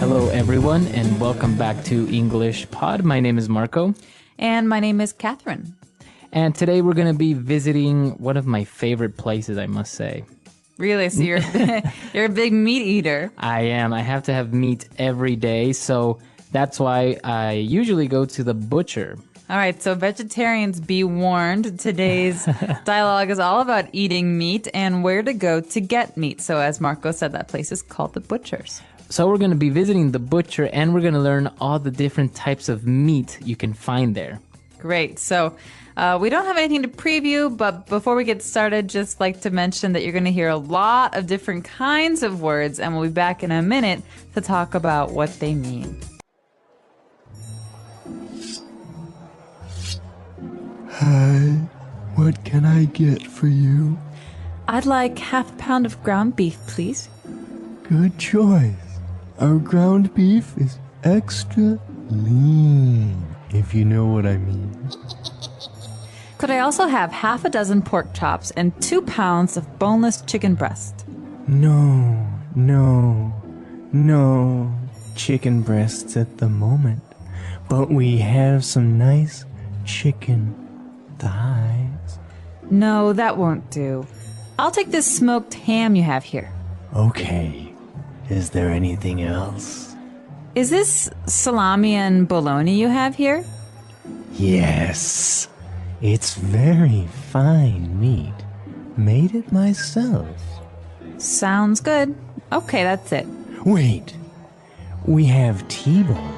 Hello, everyone, and welcome back to English Pod. My name is Marco. And my name is Catherine. And today we're going to be visiting one of my favorite places, I must say. Really? So you're, you're a big meat eater. I am. I have to have meat every day, so that's why I usually go to the butcher. All right, so vegetarians, be warned. Today's dialogue is all about eating meat and where to go to get meat. So as Marco said, that place is called the Butcher's. So we're going to be visiting the butcher, and we're going to learn all the different types of meat you can find there. Great. So we don't have anything to preview, but before we get started, just like to mention that you're going to hear a lot of different kinds of words, and we'll be back in a minute to talk about what they mean. Hi, what can I get for you? I'd like half a pound of ground beef, please. Good choice. Our ground beef is extra lean, if you know what I mean. Could I also have half a dozen pork chops and 2 pounds of boneless chicken breast? No chicken breasts at the moment, but we have some nice chicken thighs. No, that won't do. I'll take this smoked ham you have here. Okay. Is there anything else? Is this salami and bologna you have here? Yes. It's very fine meat. Made it myself. Sounds good. Okay, that's it. Wait. We have T-bone,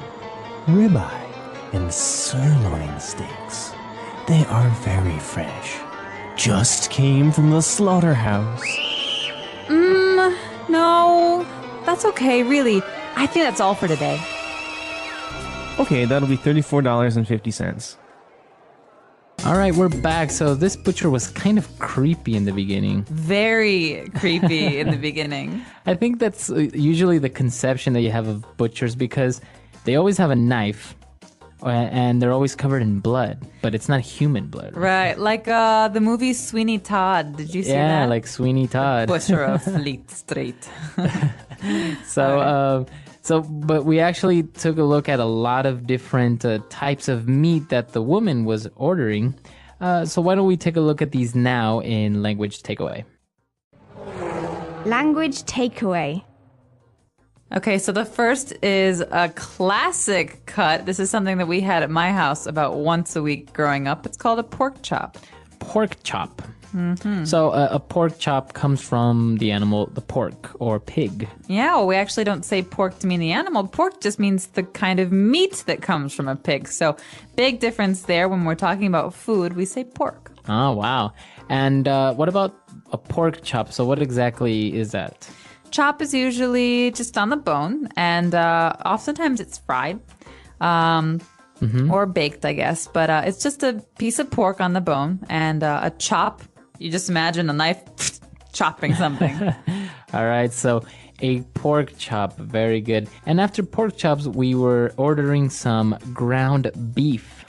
ribeye, and sirloin steaks. They are very fresh. Just came from the slaughterhouse. No, that's okay, really. I think that's all for today. Okay, that'll be $34.50. All right, we're back. So this butcher was kind of creepy in the beginning. Very creepy in the beginning. I think that's usually the conception that you have of butchers, because they always have a knife and they're always covered in blood, but it's not human blood. Right, like the movie Sweeney Todd. Did you see that? Yeah, like Sweeney Todd. Butcher of Fleet Street. But we actually took a look at a lot of different types of meat that the woman was ordering. So why don't we take a look at these now in Language Takeaway? Language takeaway. Okay, so the first is a classic cut. This is something that we had at my house about once a week growing up. It's called a pork chop. Pork chop. Mm-hmm. So a pork chop comes from the animal, the pork or pig. Yeah, well, we actually don't say pork to mean the animal. Pork just means the kind of meat that comes from a pig. So big difference there. When we're talking about food, we say pork. Oh, wow. And what about a pork chop? So what exactly is that? Chop is usually just on the bone, and oftentimes it's fried or baked, I guess. But it's just a piece of pork on the bone, and a chop. You just imagine a knife chopping something. All right, so a pork chop, very good. And after pork chops, we were ordering some ground beef.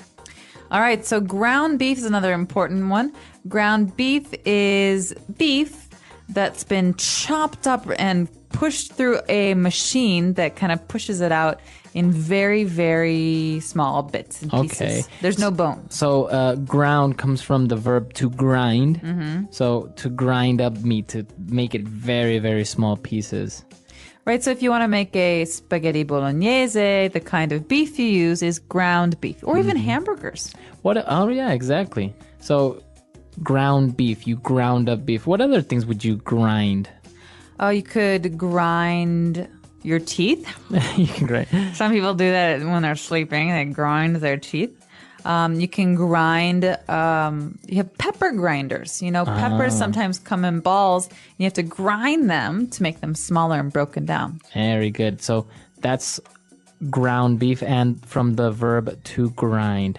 All right, so ground beef is another important one. Ground beef is beef that's been chopped up and pushed through a machine that kind of pushes it out in very, very small bits and pieces. Okay. There's no bones. So ground comes from the verb to grind. Mm-hmm. So to grind up meat, to make it very, very small pieces. Right, so if you want to make a spaghetti bolognese, the kind of beef you use is ground beef, or even hamburgers. Oh, yeah, exactly. So ground beef, you ground up beef. What other things would you grind? Oh, you could grind your teeth. You can grind. Some people do that when they're sleeping. They grind their teeth. You can grind, you have pepper grinders. You know, peppers sometimes come in balls. And you have to grind them to make them smaller and broken down. Very good. So that's ground beef, and from the verb to grind.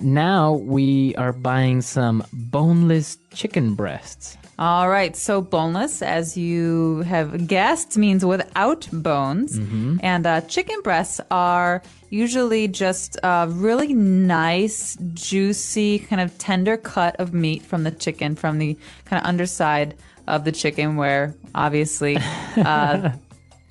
Now we are buying some boneless chicken breasts. All right, so boneless, as you have guessed, means without bones. Mm-hmm. And chicken breasts are usually just a really nice, juicy, kind of tender cut of meat from the chicken, from the kind of underside of the chicken, where obviously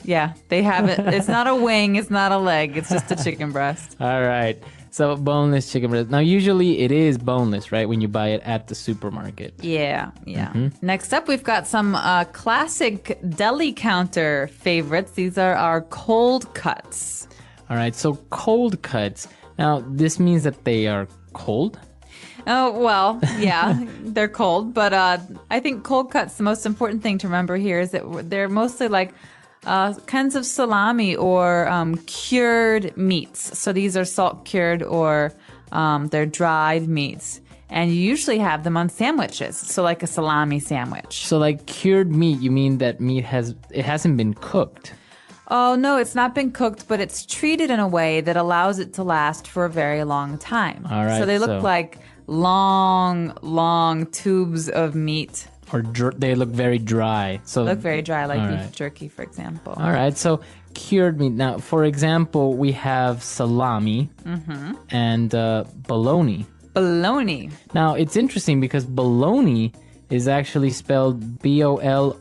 Yeah, they have it. It's not a wing. It's not a leg. It's just a chicken breast. All right. So boneless chicken breast. Now, usually it is boneless, right? When you buy it at the supermarket. Yeah. Next up, we've got some classic deli counter favorites. These are our cold cuts. All right. So cold cuts. Now, this means that they are cold. Oh, well, yeah, they're cold. But I think cold cuts, the most important thing to remember here is that they're mostly like kinds of salami or cured meats. So these are salt cured or they're dried meats. And you usually have them on sandwiches. So like a salami sandwich. So like cured meat, you mean that meat hasn't been cooked? Oh, no, it's not been cooked, but it's treated in a way that allows it to last for a very long time. All right, so they look like long tubes of meat. Or they look very dry. So Look very dry, like all beef right. jerky, for example. All right, so cured meat. Now, for example, we have salami and bologna. Bologna. Now, it's interesting because bologna is actually spelled Bologna.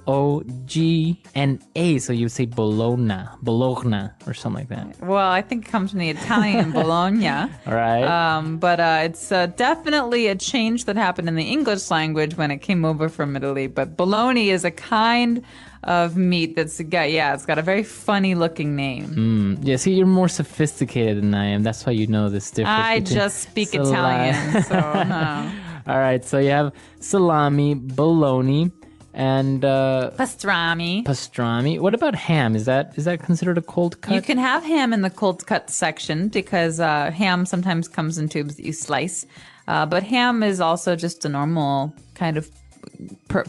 So you say bologna or something like that. Well, I think it comes from the Italian Bologna. All right. But it's definitely a change that happened in the English language when it came over from Italy. But bologna is a kind of meat it's got a very funny looking name. Yeah, see, you're more sophisticated than I am. That's why you know this difference. I between just speak salami. Italian, so no. All right, so you have salami, bologna, and pastrami. What about ham? Is that considered a cold cut? You can have ham in the cold cut section because ham sometimes comes in tubes that you slice. But ham is also just a normal kind of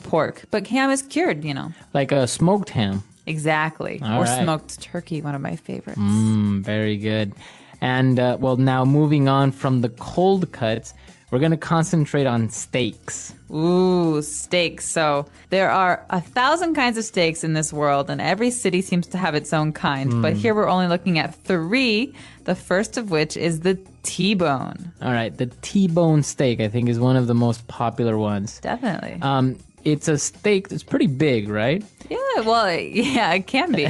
pork. But ham is cured, Like a smoked ham. Exactly. All or right. smoked turkey, one of my favorites. Very good. And now moving on from the cold cuts, we're going to concentrate on steaks. Ooh, steaks. So there are 1,000 kinds of steaks in this world, and every city seems to have its own kind. But here we're only looking at 3, the first of which is the T-bone. All right, the T-bone steak, I think, is one of the most popular ones. Definitely. It's a steak that's pretty big, right? Yeah, well, yeah, it can be.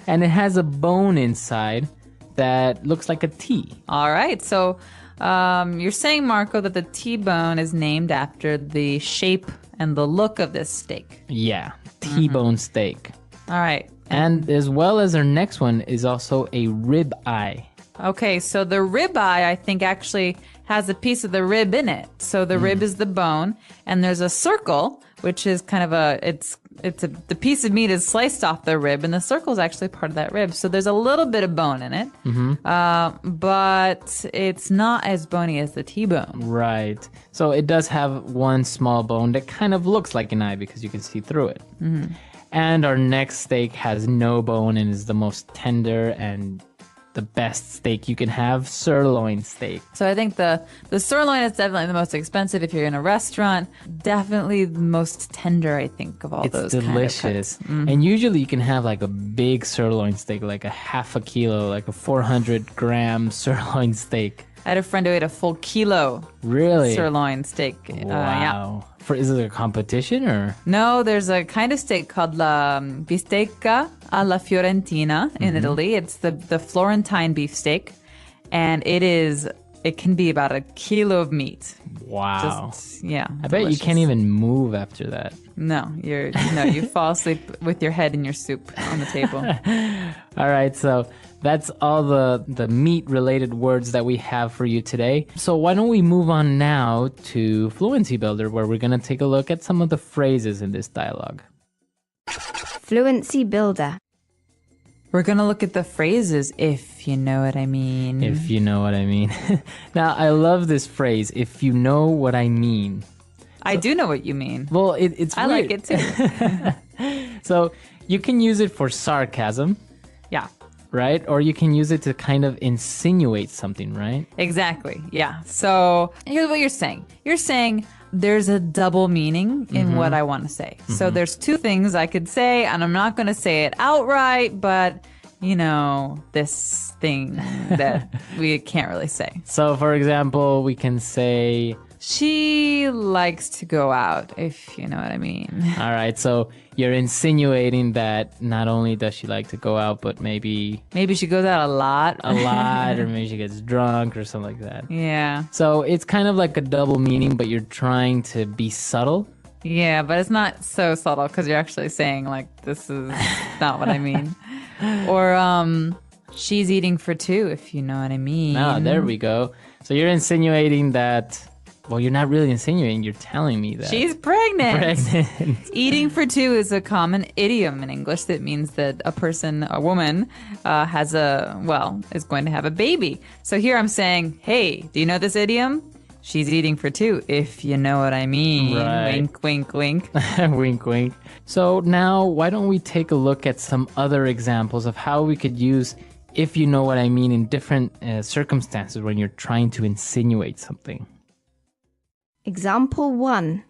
And it has a bone inside that looks like a T. All right, so you're saying, Marco, that the T-bone is named after the shape and the look of this steak. Yeah, T-bone steak. All right. And as well as our next one is also a rib eye. Okay, so the rib eye, I think, actually has a piece of the rib in it. So the rib is the bone, and there's a circle, which is kind of the piece of meat is sliced off the rib, and the circle is actually part of that rib. So there's a little bit of bone in it, but it's not as bony as the T-bone. Right. So it does have one small bone that kind of looks like an eye because you can see through it. And our next steak has no bone and is the most tender and the best steak you can have, sirloin steak. So I think the sirloin is definitely the most expensive if you're in a restaurant. Definitely the most tender, I think, of all those delicious. kind of cuts. And usually you can have like a big sirloin steak, like a half a kilo, like a 400-gram sirloin steak. I had a friend who ate a full kilo Really? sirloin steak. Yeah. Wow. Is it a competition or? No, there's a kind of steak called la bistecca alla fiorentina in Italy. It's the Florentine beef steak, and it can be about a kilo of meat. Wow. Yeah. I bet you can't even move after that. No, you fall asleep with your head in your soup on the table. All right, so that's all the meat-related words that we have for you today. So why don't we move on now to Fluency Builder, where we're going to take a look at some of the phrases in this dialogue. Fluency Builder. We're going to look at the phrases, if you know what I mean. If you know what I mean. Now, I love this phrase, if you know what I mean. I do know what you mean. Well, it's I weird. like it too. So you can use it for sarcasm, Yeah. right? Or you can use it to kind of insinuate something, right? Exactly. Yeah. So here's what you're saying. You're saying there's a double meaning in what I want to say. So there's 2 things I could say, and I'm not going to say it outright, but this thing that we can't really say. So, for example, we can say, She likes to go out, if you know what I mean. all right, so you're insinuating that not only does she like to go out, but maybe Maybe she goes out a lot. a lot, or maybe she gets drunk or something like that. Yeah. So it's kind of like a double meaning, but you're trying to be subtle. Yeah, but it's not so subtle because you're actually saying, like, this is not what I mean. Or, she's eating for two, if you know what I mean. Ah, there we go. So you're insinuating that, well, you're not really insinuating, you're telling me that. She's pregnant. pregnant. Eating for two is a common idiom in English that means that a woman, is going to have a baby. So here I'm saying, hey, do you know this idiom? She's eating for two, if you know what I mean. Right. Wink, wink, wink. Wink, wink. So now, why don't we take a look at some other examples of how we could use if you know what I mean in different circumstances when you're trying to insinuate something. Example 1.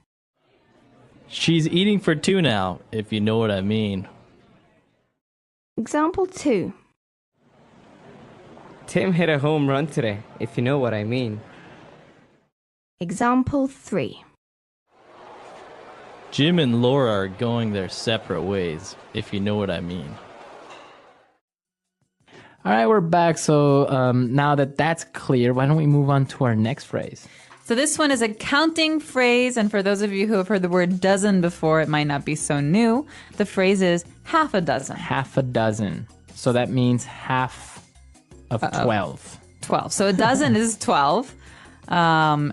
She's eating for two now, if you know what I mean. Example 2. Tim hit a home run today, if you know what I mean. Example 3. Jim and Laura are going their separate ways, if you know what I mean. All right, we're back. So now that that's clear, why don't we move on to our next phrase? So this one is a counting phrase, and for those of you who have heard the word dozen before, it might not be so new. The phrase is half a dozen. Half a dozen. So that means half of 12. 12. So a dozen is 12. And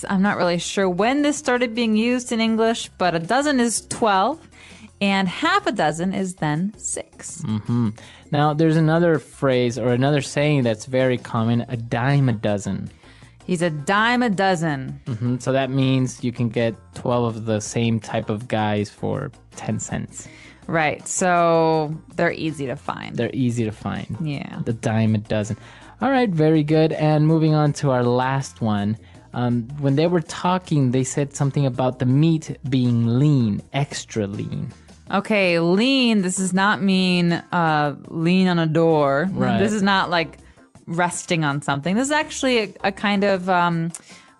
I'm not really sure when this started being used in English, but a dozen is 12, and half a dozen is then 6. Mm-hmm. Now, there's another phrase or another saying that's very common, a dime a dozen. He's a dime a dozen. Mm-hmm. So that means you can get 12 of the same type of guys for 10 cents. Right. So they're easy to find. They're easy to find. Yeah. The dime a dozen. All right, very good. And moving on to our last one. When they were talking, they said something about the meat being lean, extra lean. Okay, lean, this does not mean lean on a door. Right. This is not like resting on something. This is actually a kind of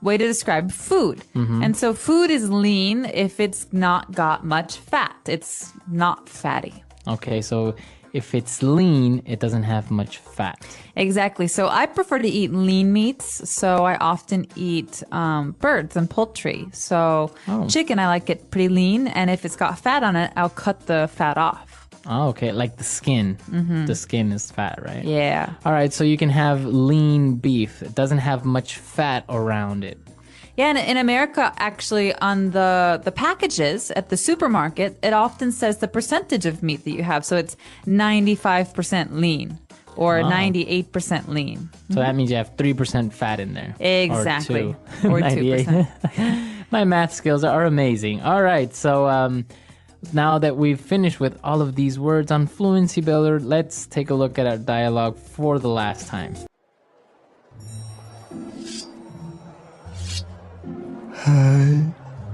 way to describe food. Mm-hmm. And so food is lean if it's not got much fat. It's not fatty. Okay, so if it's lean, it doesn't have much fat. Exactly. So I prefer to eat lean meats. So I often eat birds and poultry. So chicken, I like it pretty lean. And if it's got fat on it, I'll cut the fat off. Oh, okay, like the skin. Mm-hmm. The skin is fat, right? Yeah. All right, so you can have lean beef. It doesn't have much fat around it. Yeah, and in America, actually, on the packages at the supermarket, it often says the percentage of meat that you have. So it's 95% lean or 98% lean. So that means you have 3% fat in there. Exactly. Or Or 98. 2%. My math skills are amazing. All right, so now that we've finished with all of these words on Fluency Builder, let's take a look at our dialogue for the last time. Hi,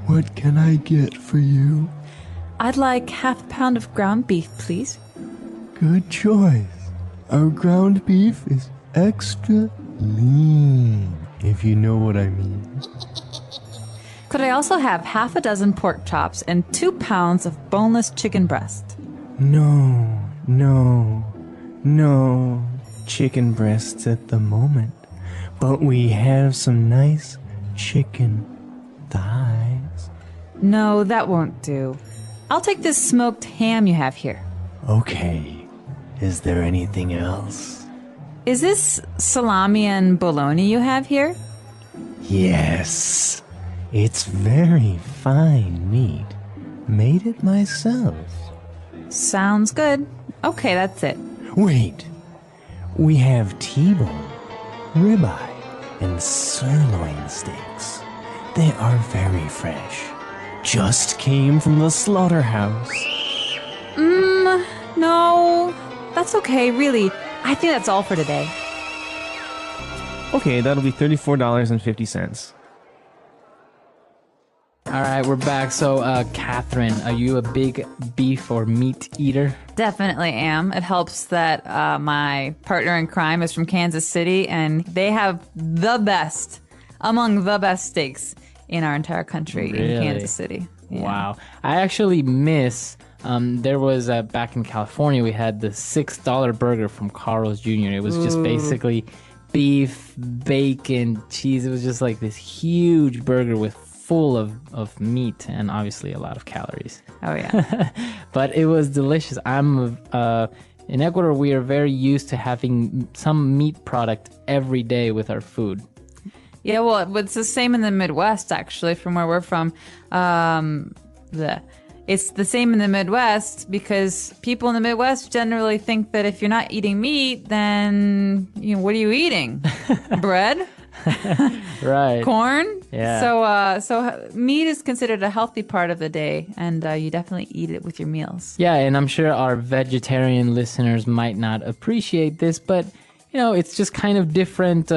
what can I get for you? I'd like half a pound of ground beef, please. Good choice. Our ground beef is extra lean, if you know what I mean. Could I also have half a dozen pork chops and 2 pounds of boneless chicken breast? No, no, no chicken breasts at the moment, but we have some nice chicken thighs. No, that won't do. I'll take this smoked ham you have here. Okay, is there anything else? Is this salami and bologna you have here? Yes, it's very fine meat. Made it myself. Sounds good. Okay, that's it. Wait, we have T-bone, ribeye, and sirloin steaks. They are very fresh. Just came from the slaughterhouse. No, that's okay, really. I think that's all for today. Okay, that'll be $34.50. All right, we're back. So, Catherine, are you a big beef or meat eater? Definitely am. It helps that my partner in crime is from Kansas City, and they have among the best steaks in our entire country in Really? Kansas City. Yeah. Wow. I actually miss. There was back in California, we had the $6 burger from Carl's Jr. It was just basically beef, bacon, cheese. It was just like this huge burger with full of meat and obviously a lot of calories. Oh yeah. But it was delicious. In Ecuador, we are very used to having some meat product every day with our food. Yeah, well, it's the same in the Midwest, actually, from where we're from. It's the same in the Midwest because people in the Midwest generally think that if you're not eating meat, then what are you eating? Bread? Right. Corn? Yeah. So meat is considered a healthy part of the day, and you definitely eat it with your meals. Yeah, and I'm sure our vegetarian listeners might not appreciate this, but it's just kind of different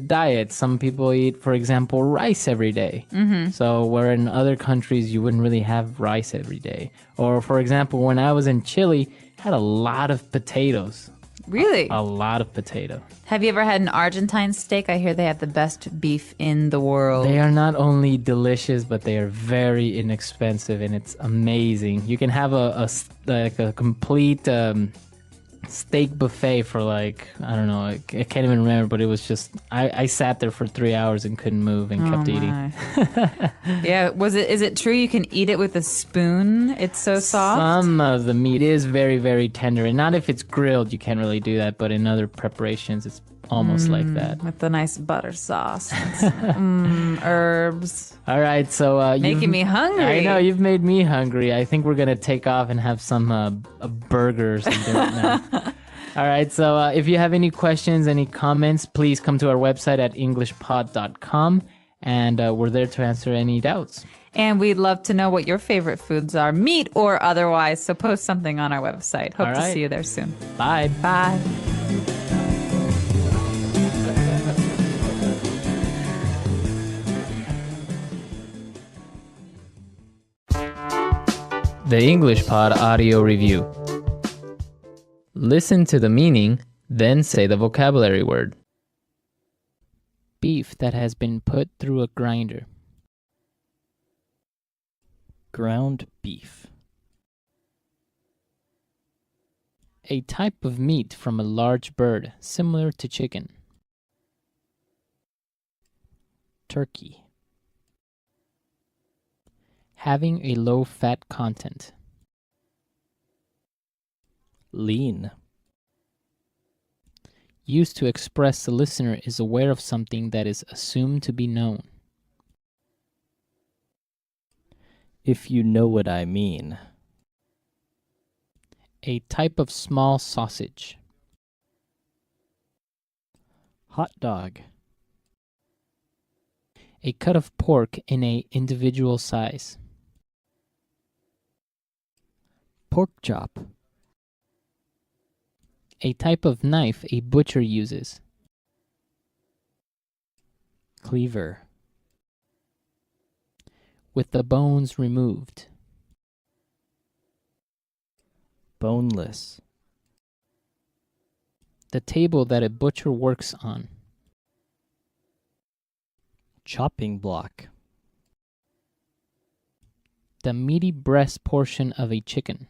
diets. Some people eat, for example, rice every day. Mm-hmm. So where in other countries you wouldn't really have rice every day. Or for example, when I was in Chile, I had a lot of potatoes. Really? A lot of potato. Have you ever had an Argentine steak? I hear they have the best beef in the world. They are not only delicious, but they are very inexpensive, and it's amazing. You can have a complete steak buffet for I don't know, I can't even remember, but it was just I sat there for 3 hours and couldn't move and kept eating. Yeah, is it true you can eat it with a spoon? It's so soft. Some of the meat is very, very tender, and not if it's grilled, you can't really do that, but in other preparations it's almost like that. With the nice butter sauce and herbs. All right, so Making me hungry. I know, you've made me hungry. I think we're gonna take off and have some a burger or something right now. All right, so if you have any questions, any comments, please come to our website at englishpod.com, and we're there to answer any doubts. And we'd love to know what your favorite foods are, meat or otherwise. So post something on our website. Hope to see you there soon. Bye. Bye. The English Pod Audio Review. Listen to the meaning, then say the vocabulary word. Beef that has been put through a grinder. Ground beef. A type of meat from a large bird, similar to chicken. Turkey. Having a low fat content. Lean. Used to express the listener is aware of something that is assumed to be known. If you know what I mean. A type of small sausage. Hot dog. A cut of pork in a individual size. Pork chop. A type of knife a butcher uses. Cleaver. With the bones removed. Boneless. The table that a butcher works on. Chopping block. The meaty breast portion of a chicken.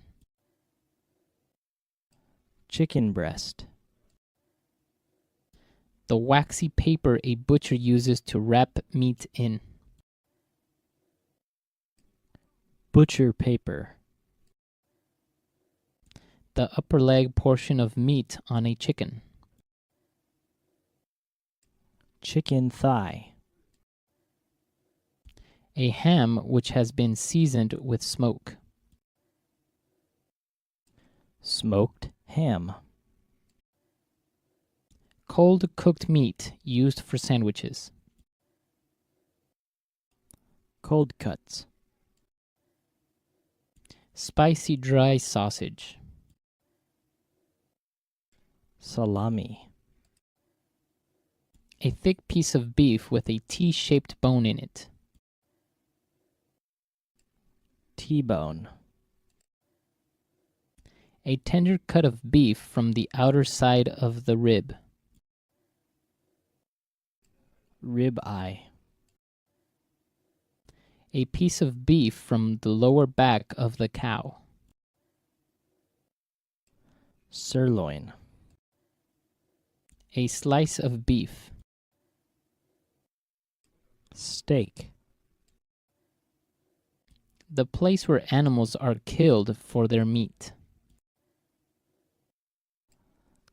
Chicken breast. The waxy paper a butcher uses to wrap meat in. Butcher paper. The upper leg portion of meat on a chicken. Chicken thigh. A ham which has been seasoned with smoke. Smoked ham. Cold cooked meat used for sandwiches. Cold cuts. Spicy dry sausage. Salami. A thick piece of beef with a T-shaped bone in it. T-bone. A tender cut of beef from the outer side of the rib. Rib eye. A piece of beef from the lower back of the cow. Sirloin. A slice of beef. Steak. The place where animals are killed for their meat.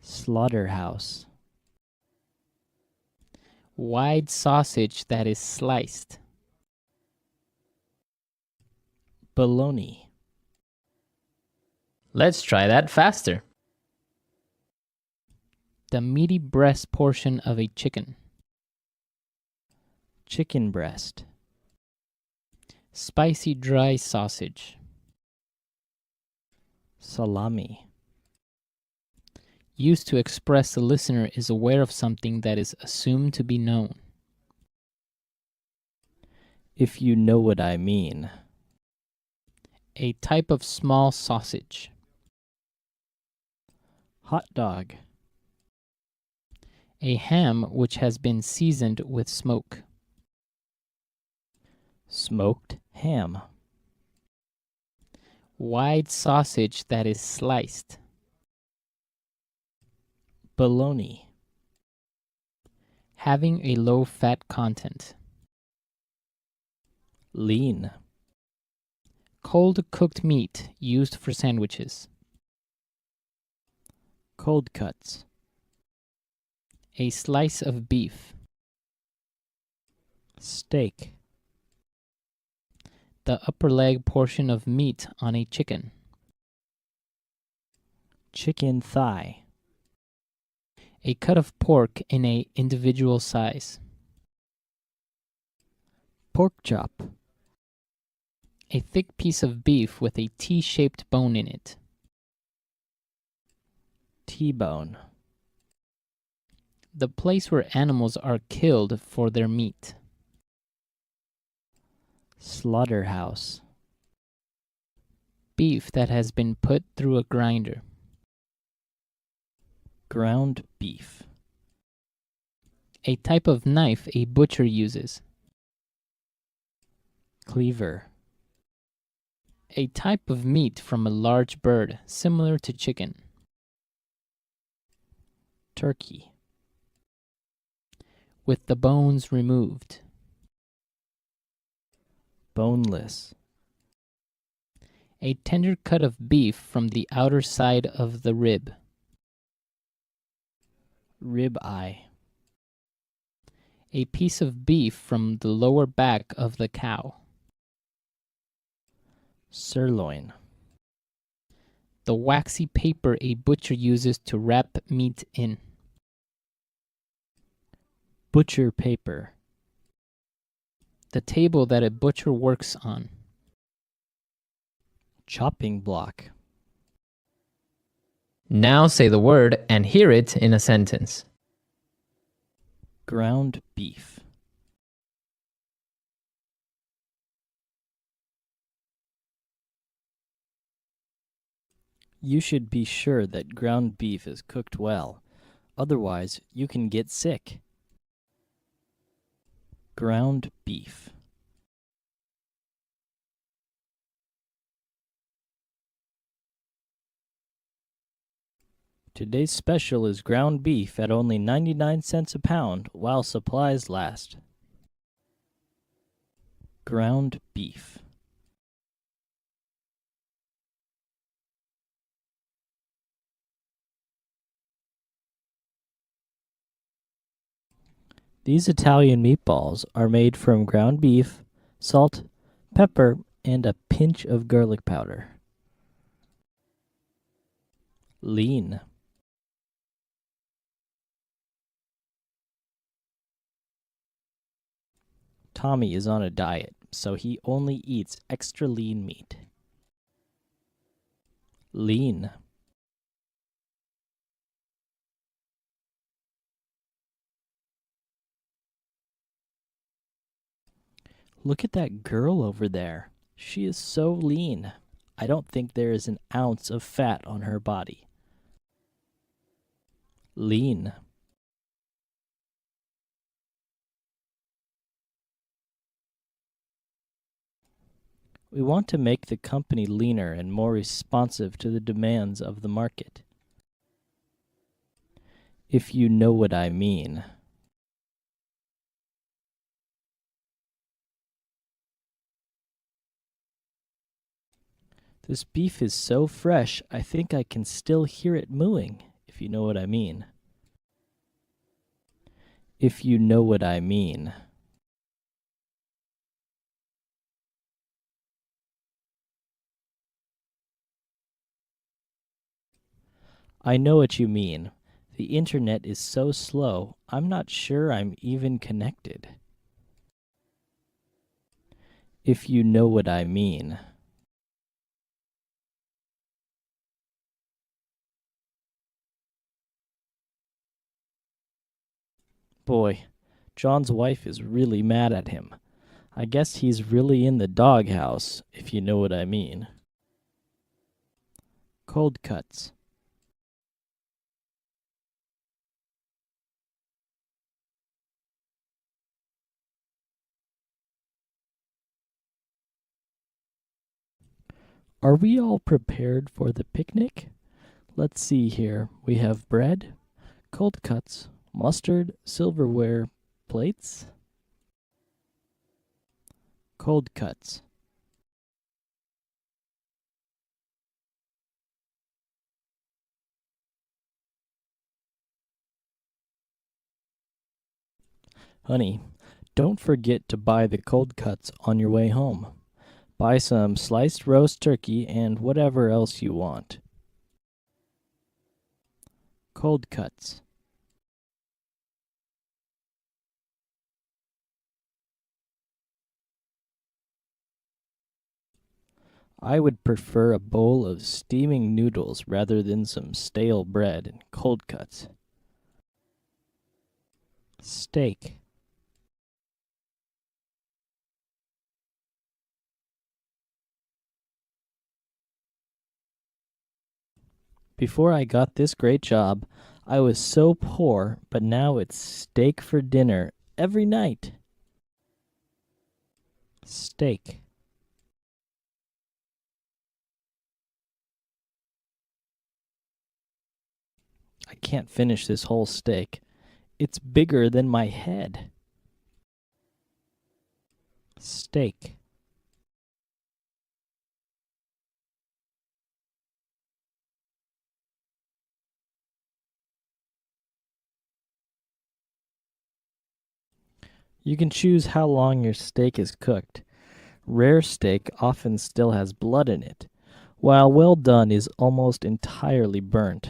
Slaughterhouse. Wide sausage that is sliced. Bologna. Let's try that faster. The meaty breast portion of a chicken. Chicken breast. Spicy dry sausage. Salami. Used to express the listener is aware of something that is assumed to be known. If you know what I mean. A type of small sausage. Hot dog. A ham which has been seasoned with smoke. Smoked ham. Wide sausage that is sliced. Bologna. Having a low fat content. Lean. Cold cooked meat used for sandwiches. Cold cuts. A slice of beef. Steak. The upper leg portion of meat on a chicken. Chicken thigh. A cut of pork in a individual size. Pork chop. A thick piece of beef with a T-shaped bone in it. T-bone. The place where animals are killed for their meat. Slaughterhouse. Beef that has been put through a grinder. Ground beef. A type of knife a butcher uses. Cleaver. A type of meat from a large bird, similar to chicken. Turkey. With the bones removed. Boneless. A tender cut of beef from the outer side of the rib. Rib eye. A piece of beef from the lower back of the cow. Sirloin. The waxy paper a butcher uses to wrap meat in. Butcher paper. The table that a butcher works on. Chopping block. Now say the word and hear it in a sentence. Ground beef. You should be sure that ground beef is cooked well. Otherwise, you can get sick. Ground beef. Today's special is ground beef at only 99 cents a pound while supplies last. Ground beef. These Italian meatballs are made from ground beef, salt, pepper, and a pinch of garlic powder. Lean. Tommy is on a diet, so he only eats extra lean meat. Lean. Look at that girl over there. She is so lean. I don't think there is an ounce of fat on her body. Lean. We want to make the company leaner and more responsive to the demands of the market. If you know what I mean. This beef is so fresh, I think I can still hear it mooing, if you know what I mean. If you know what I mean. I know what you mean. The internet is so slow, I'm not sure I'm even connected. If you know what I mean. Boy, John's wife is really mad at him. I guess he's really in the doghouse, if you know what I mean. Cold cuts. Are we all prepared for the picnic? Let's see here. We have bread, cold cuts, mustard, silverware, plates. Cold cuts. Honey, don't forget to buy the cold cuts on your way home. Buy some sliced roast turkey and whatever else you want. Cold cuts. I would prefer a bowl of steaming noodles rather than some stale bread and cold cuts. Steak. Before I got this great job, I was so poor, but now it's steak for dinner every night. Steak. I can't finish this whole steak. It's bigger than my head. Steak. You can choose how long your steak is cooked. Rare steak often still has blood in it, while well done is almost entirely burnt.